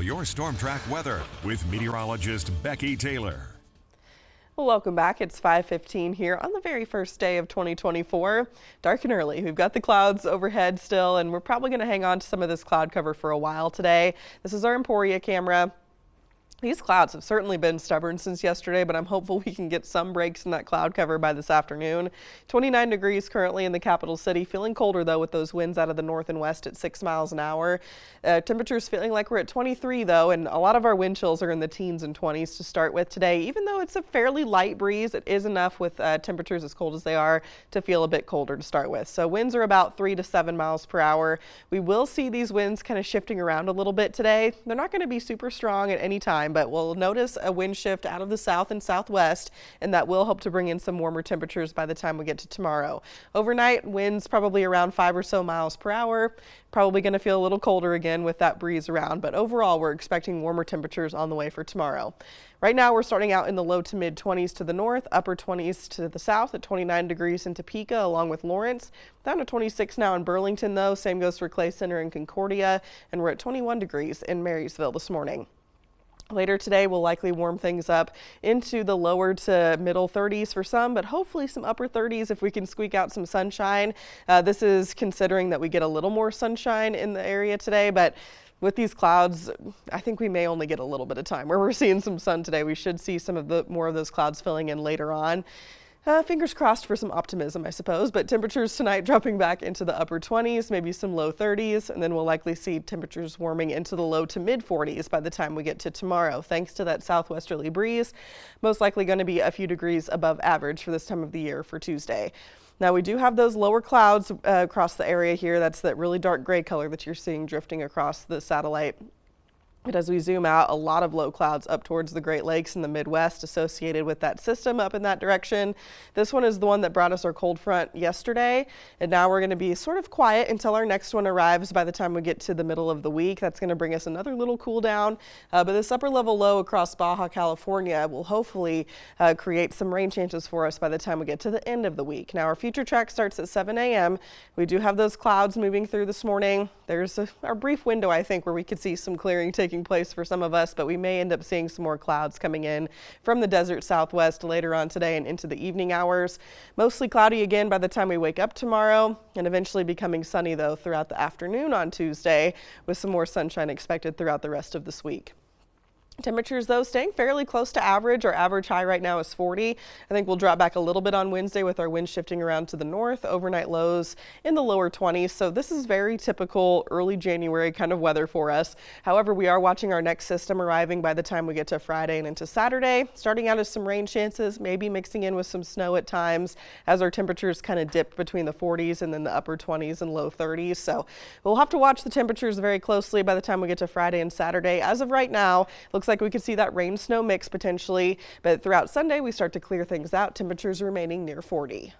your Storm Track weather with meteorologist Becky Taylor. Well, welcome back. It's 5:15 here on the very first day of 2024. Dark and early. We've got the clouds overhead still, and we're probably going to hang on to some of this cloud cover for a while today. This is our Emporia camera. These clouds have certainly been stubborn since yesterday, but I'm hopeful we can get some breaks in that cloud cover by this afternoon. 29 degrees currently in the capital city. Feeling colder, though, with those winds out of the north and west at 6 miles an hour. Temperatures feeling like we're at 23, though, and a lot of our wind chills are in the teens and 20s to start with today. Even though it's a fairly light breeze, it is enough with temperatures as cold as they are to feel a bit colder to start with. So winds are about 3 to 7 miles per hour. We will see these winds kind of shifting around a little bit today. They're not going to be super strong at any time, but we'll notice a wind shift out of the south and southwest, and that will help to bring in some warmer temperatures by the time we get to tomorrow. Overnight, winds probably around 5 or so miles per hour. Probably going to feel a little colder again with that breeze around, but overall we're expecting warmer temperatures on the way for tomorrow. Right now we're starting out in the low to mid 20s to the north, upper 20s to the south at 29 degrees in Topeka along with Lawrence. Down to 26 now in Burlington, though. Same goes for Clay Center and Concordia, and we're at 21 degrees in Marysville this morning. Later today, we'll likely warm things up into the lower to middle 30s for some, but hopefully some upper 30s if we can squeak out some sunshine. This is considering that we get a little more sunshine in the area today, but with these clouds, I think we may only get a little bit of time where we're seeing some sun today. We should see some of the more of those clouds filling in later on. Fingers crossed for some optimism, I suppose, but temperatures tonight dropping back into the upper 20s, maybe some low 30s, and then we'll likely see temperatures warming into the low to mid 40s by the time we get to tomorrow, thanks to that southwesterly breeze. Most likely going to be a few degrees above average for this time of the year for Tuesday. Now, we do have those lower clouds across the area here. That's that really dark gray color that you're seeing drifting across the satellite. But as we zoom out, a lot of low clouds up towards the Great Lakes in the Midwest associated with that system up in that direction. This one is the one that brought us our cold front yesterday, and now we're going to be sort of quiet until our next one arrives by the time we get to the middle of the week. That's going to bring us another little cool down, but this upper level low across Baja California will hopefully create some rain chances for us by the time we get to the end of the week. Now, our future track starts at 7 a.m. We do have those clouds moving through this morning. There's a brief window, I think, where we could see some clearing taking place for some of us, but we may end up seeing some more clouds coming in from the desert southwest later on today and into the evening hours. Mostly cloudy again by the time we wake up tomorrow, and eventually becoming sunny, though, throughout the afternoon on Tuesday, with some more sunshine expected throughout the rest of this week. Temperatures, though, staying fairly close to average. Our average high right now is 40. I think we'll drop back a little bit on Wednesday with our wind shifting around to the north. Overnight lows in the lower 20s. So this is very typical early January kind of weather for us. However, we are watching our next system arriving by the time we get to Friday and into Saturday. Starting out as some rain chances, maybe mixing in with some snow at times as our temperatures kind of dip between the 40s and then the upper 20s and low 30s. So we'll have to watch the temperatures very closely by the time we get to Friday and Saturday. As of right now, looks like we could see that rain-snow mix potentially, but throughout Sunday we start to clear things out, temperatures remaining near 40.